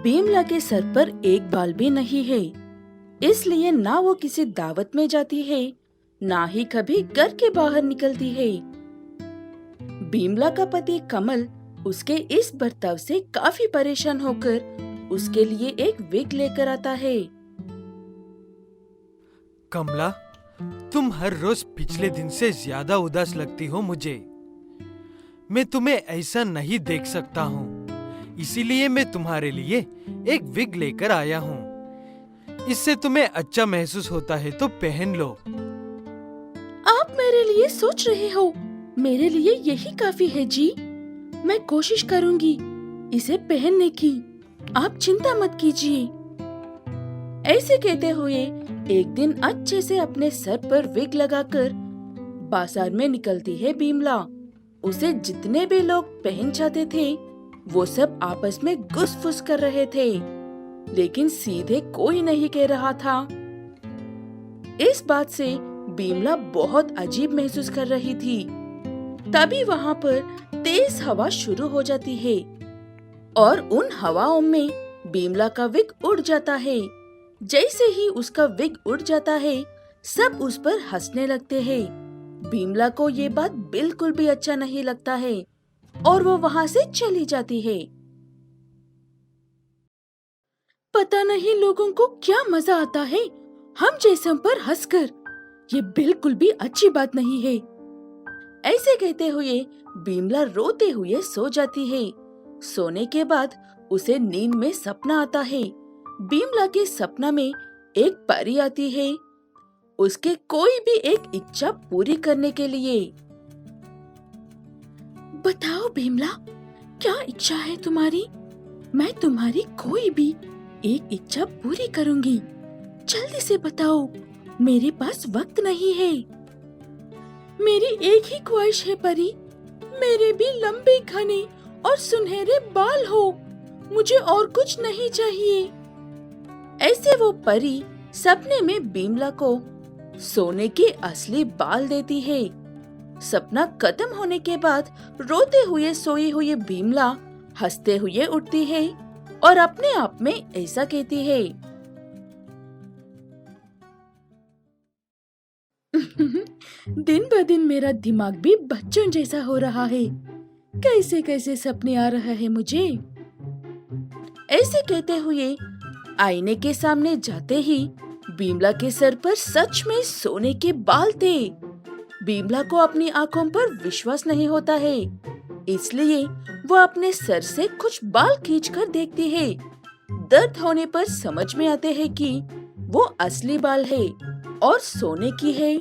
भीमला के सर पर एक बाल भी नहीं है, इसलिए ना वो किसी दावत में जाती है, ना ही कभी घर के बाहर निकलती है। भीमला का पति कमल उसके इस बर्ताव से काफी परेशान होकर उसके लिए एक विग लेकर आता है। कमला, तुम हर रोज पिछले दिन से ज्यादा उदास लगती हो मुझे। मैं तुम्हें ऐसा नहीं देख सकता हूँ, इसीलिए मैं तुम्हारे लिए एक विग लेकर आया हूँ। इससे तुम्हें अच्छा महसूस होता है तो पहन लो। आप मेरे लिए सोच रहे हो? मेरे लिए यही काफी है जी। मैं कोशिश करूंगी इसे पहनने की, आप चिंता मत कीजिए। ऐसे कहते हुए एक दिन अच्छे से अपने सर पर विग लगाकर बाजार में निकलती है भीमला। उसे जितने भी लोग पहन चाहते थे वो सब आपस में गुसफुस कर रहे थे, लेकिन सीधे कोई नहीं कह रहा था। इस बात से भीमला बहुत अजीब महसूस कर रही थी। तभी वहाँ पर तेज हवा शुरू हो जाती है और उन हवाओं में भीमला का विग उड़ जाता है। जैसे ही उसका विग उड़ जाता है, सब उस पर हंसने लगते हैं। भीमला को ये बात बिल्कुल भी अच्छा नहीं लगता है और वो वहाँ से चली जाती है। पता नहीं लोगों को क्या मजा आता है हम जैसों पर हंसकर। ये बिल्कुल भी अच्छी बात नहीं है। ऐसे कहते हुए भीमला रोते हुए सो जाती है। सोने के बाद उसे नींद में सपना आता है। भीमला के सपना में एक परी आती है, उसके कोई भी एक इच्छा पूरी करने के लिए। बताओ भीमला, क्या इच्छा है तुम्हारी? मैं तुम्हारी कोई भी एक इच्छा पूरी करूंगी। जल्दी से बताओ, मेरे पास वक्त नहीं है। मेरी एक ही ख्वाहिश है परी, मेरे भी लंबे घने और सुनहरे बाल हो। मुझे और कुछ नहीं चाहिए। ऐसे वो परी सपने में भीमला को सोने के असली बाल देती है। सपना खत्म होने के बाद रोते हुए सोई हुई भीमला हंसते हुए उठती है और अपने आप में ऐसा कहती है, दिन ब दिन मेरा दिमाग भी बच्चों जैसा हो रहा है। कैसे कैसे सपने आ रहा है मुझे। ऐसे कहते हुए आईने के सामने जाते ही भीमला के सर पर सच में सोने के बाल थे। भीमला को अपनी आंखों पर विश्वास नहीं होता है, इसलिए वो अपने सर से कुछ बाल खींचकर देखती है। दर्द होने पर समझ में आते हैं कि वो असली बाल है और सोने की है।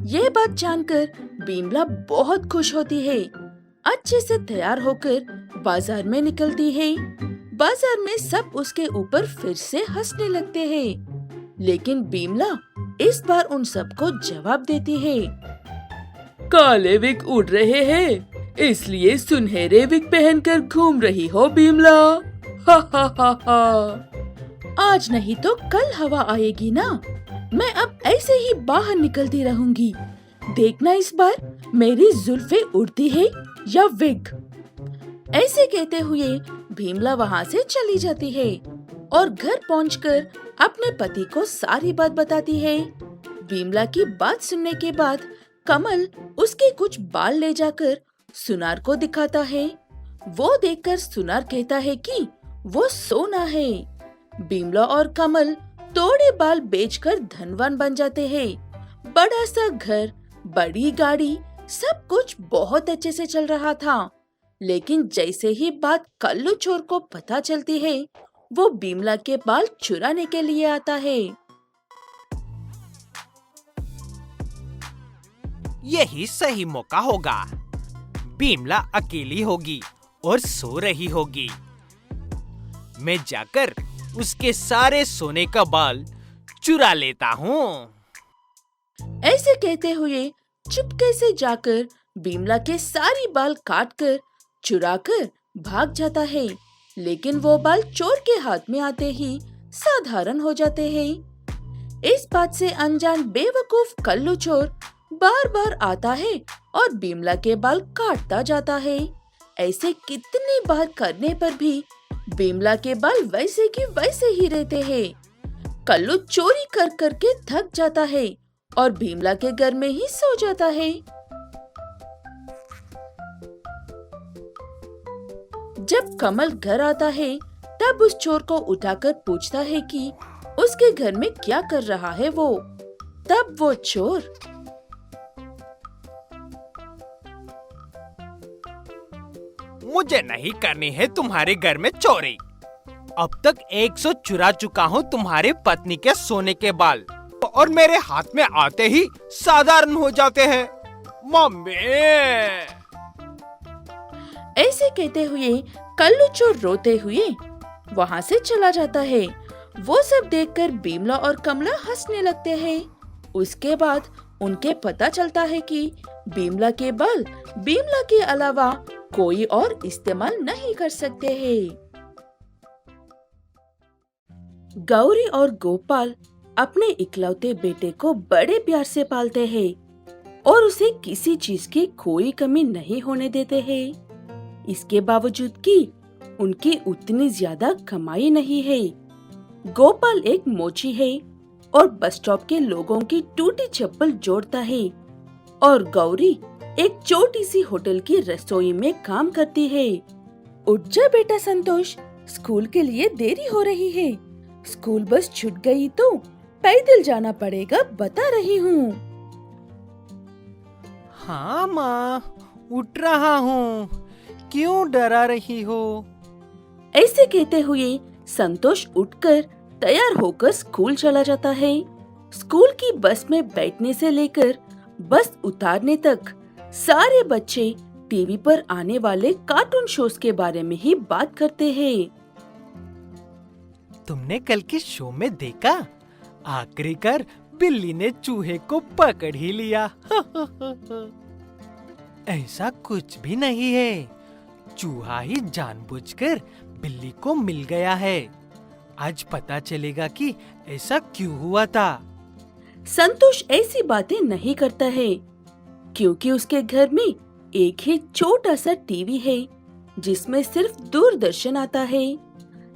ये बात जानकर भीमला बहुत खुश होती है। अच्छे से तैयार होकर बाजार में निकलती है। बाजार में सब उसके ऊपर फिर से हंसने लगते हैं, लेकिन भीमला इस बार उन सबको जवाब देती है, काले विग उड़ रहे हैं, इसलिए सुनहरे विग पहनकर घूम रही हो भीमला। हा हा हा हा। आज नहीं तो कल हवा आएगी ना। मैं अब ऐसे ही बाहर निकलती रहूंगी। देखना इस बार मेरी जुल्फें उड़ती है या विग। ऐसे कहते हुए भीमला वहाँ से चली जाती है और घर पहुंचकर अपने पति को सारी बात बताती है। भीमला की बात सुनने के बाद कमल उसके कुछ बाल ले जाकर सुनार को दिखाता है। वो देखकर सुनार कहता है कि वो सोना है। भीमला और कमल थोड़े बाल बेचकर धनवान बन जाते हैं। बड़ा सा घर, बड़ी गाड़ी, सब कुछ बहुत अच्छे से चल रहा था। लेकिन जैसे ही बात कल्लू चोर को पता चलती है, वो भीमला के बाल चुराने के लिए आता है। यही सही मौका होगा। भीमला अकेली होगी और सो रही होगी। मैं जाकर उसके सारे सोने का बाल चुरा लेता हूँ। ऐसे कहते हुए चुपके से जाकर भीमला के सारी बाल काटकर चुराकर भाग जाता है। लेकिन वो बाल चोर के हाथ में आते ही साधारण हो जाते हैं। इस बात से अनजान बेवकूफ कल्लू चोर बार बार आता है और भीमला के बाल काटता जाता है। ऐसे कितनी बार करने पर भी बिमला के बाल वैसे की वैसे ही रहते हैं। कल्लू चोरी कर करके थक जाता है और बिमला के घर में ही सो जाता है। जब कमल घर आता है तब उस चोर को उठाकर पूछता है कि उसके घर में क्या कर रहा है वो। तब वो चोर, मुझे नहीं करनी है तुम्हारे घर में चोरी। अब तक 100 चुरा चुका हूँ तुम्हारी पत्नी के सोने के बाल, और मेरे हाथ में आते ही साधारण हो जाते हैं। मम्मी। ऐसे कहते हुए कल्लू चोर रोते हुए वहाँ से चला जाता है। वो सब देखकर बिमला और कमला हंसने लगते हैं। उसके बाद उनके पता चलता है कि बिमला के बाल बिमला के अलावा कोई और इस्तेमाल नहीं कर सकते हैं। गौरी और गोपाल अपने इकलौते बेटे को बड़े प्यार से पालते हैं और उसे किसी चीज की कोई कमी नहीं होने देते हैं। इसके बावजूद कि उनकी उतनी ज्यादा कमाई नहीं है। गोपाल एक मोची है और बस स्टॉप के लोगों की टूटी चप्पल जोड़ता है, और गौरी एक छोटी सी होटल की रसोई में काम करती है। उठ जा बेटा संतोष, स्कूल के लिए देरी हो रही है। स्कूल बस छूट गई तो पैदल जाना पड़ेगा, बता रही हूँ। हाँ माँ, उठ रहा हूँ। क्यों डरा रही हो? ऐसे कहते हुए संतोष उठकर तैयार होकर स्कूल चला जाता है। स्कूल की बस में बैठने से लेकर बस उतारने तक सारे बच्चे टीवी पर आने वाले कार्टून शोज के बारे में ही बात करते हैं। तुमने कल के शो में देखा? आखिरकार बिल्ली ने चूहे को पकड़ ही लिया। ऐसा कुछ भी नहीं है, चूहा ही जानबूझकर बिल्ली को मिल गया है। आज पता चलेगा कि ऐसा क्यों हुआ था। संतोष ऐसी बातें नहीं करता है क्योंकि उसके घर में एक ही छोटा सा टीवी है जिसमें सिर्फ दूरदर्शन आता है।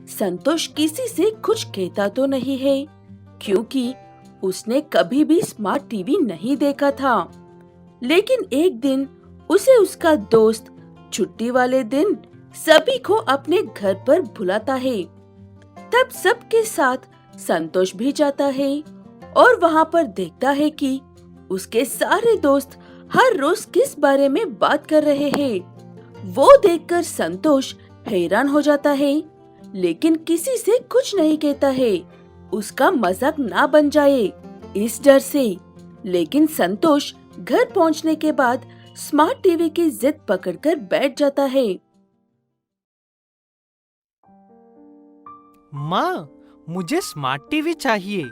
संतोष किसी से कुछ कहता तो नहीं है क्योंकि उसने कभी भी स्मार्ट टीवी नहीं देखा था। लेकिन एक दिन उसे उसका दोस्त छुट्टी वाले दिन सभी को अपने घर पर बुलाता है। तब सबके साथ संतोष भी जाता है और वहाँ पर देखता है कि उसके सारे दोस्त हर रोज किस बारे में बात कर रहे हैं। वो देखकर संतोष हैरान हो जाता है, लेकिन किसी से कुछ नहीं कहता है, उसका मजाक ना बन जाए इस डर से। लेकिन संतोष घर पहुँचने के बाद स्मार्ट टीवी की जिद पकड़कर बैठ जाता है। माँ, मुझे स्मार्ट टीवी चाहिए।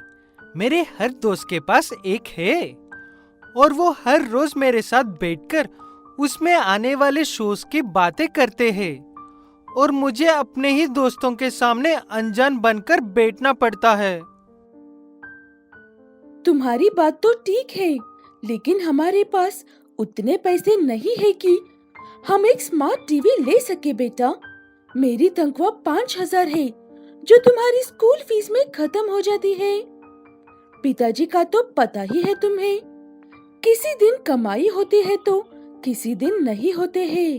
मेरे हर दोस्त के पास एक है और वो हर रोज मेरे साथ बैठकर उसमें आने वाले शोज की बातें करते हैं, और मुझे अपने ही दोस्तों के सामने अनजान बनकर बैठना पड़ता है। तुम्हारी बात तो ठीक है, लेकिन हमारे पास उतने पैसे नहीं है कि हम एक स्मार्ट टीवी ले सके बेटा। मेरी तनख्वाह 5,000 है जो तुम्हारी स्कूल फीस में खत्म हो जाती है। पिताजी का तो पता ही है तुम्हें, किसी दिन कमाई होती है तो किसी दिन नहीं होते हैं।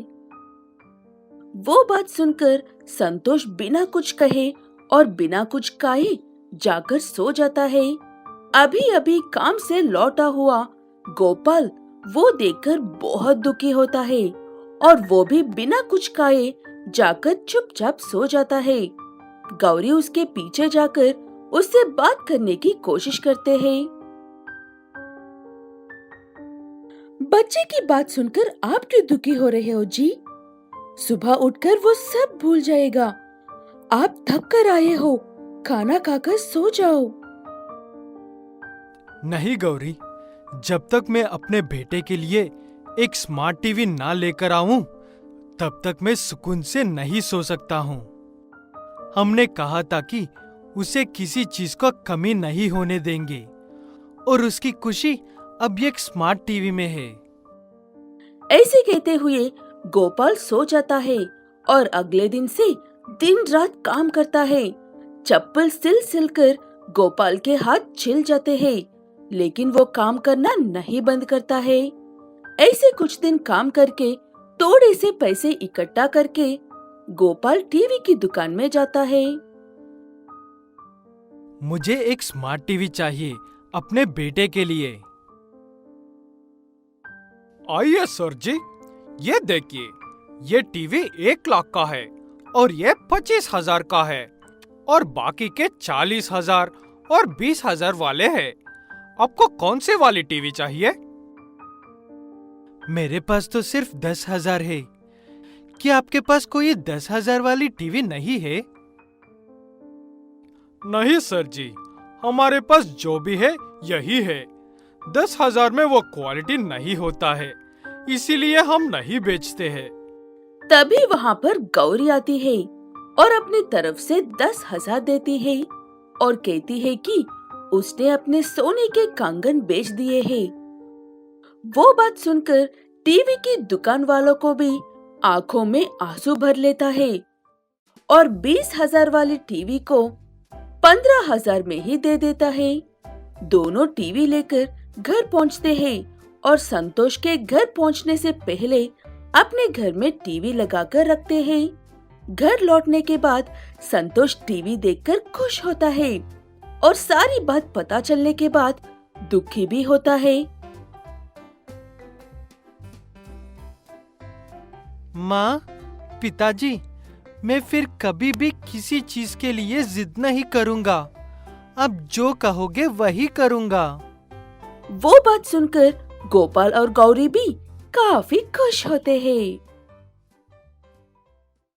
वो बात सुनकर संतोष बिना कुछ कहे और बिना कुछ खाए जाकर सो जाता है। अभी अभी काम से लौटा हुआ गोपाल वो देखकर बहुत दुखी होता है और वो भी बिना कुछ खाए जाकर चुपचाप सो जाता है। गौरी उसके पीछे जाकर उससे बात करने की कोशिश करते हैं। बच्चे की बात सुनकर आप क्यों दुखी हो रहे हो जी? सुबह उठकर वो सब भूल जाएगा। आप थक कर आए हो, खाना खाकर सो जाओ। नहीं गौरी, जब तक मैं अपने बेटे के लिए एक स्मार्ट टीवी ना लेकर आऊं, तब तक मैं सुकून से नहीं सो सकता हूं। हमने कहा था कि उसे किसी चीज का कमी नहीं होने देंगे, और उसकी खुशी अब एक स्मार्ट टीवी में है। ऐसे कहते हुए गोपाल सो जाता है और अगले दिन से दिन रात काम करता है। चप्पल सिल कर गोपाल के हाथ छिल जाते हैं, लेकिन वो काम करना नहीं बंद करता है। ऐसे कुछ दिन काम करके थोड़े से पैसे इकट्ठा करके गोपाल टीवी की दुकान में जाता है। मुझे एक स्मार्ट टीवी चाहिए अपने बेटे के लिए। आइए सर जी, ये देखिए, ये टीवी 1 लाख का है और ये 25,000 का है और बाकी के 40,000 और 20,000 वाले हैं। आपको कौन से वाली टीवी चाहिए? मेरे पास तो सिर्फ 10,000 है। क्या आपके पास कोई 10,000 वाली टीवी नहीं है? नहीं सर जी, हमारे पास जो भी है यही है। 10,000 में वो क्वालिटी नहीं होता है, इसीलिए हम नहीं बेचते हैं। तभी वहाँ पर गौरी आती है और अपनी तरफ से 10,000 देती है और कहती है कि उसने अपने सोने के कंगन बेच दिए हैं। वो बात सुनकर टीवी की दुकान वालों को भी आंखों में आंसू भर लेता है और 20,000 वाली टीवी को 15,000 में ही दे देता है। दोनों टीवी लेकर घर पहुंचते हैं और संतोष के घर पहुंचने से पहले अपने घर में टीवी लगाकर रखते हैं। घर लौटने के बाद संतोष टीवी देखकर खुश होता है और सारी बात पता चलने के बाद दुखी भी होता है। माँ, पिताजी, मैं फिर कभी भी किसी चीज के लिए जिद नहीं करूंगा। अब जो कहोगे वही करूंगा। वो बात सुनकर गोपाल और गौरी भी काफी खुश होते हैं।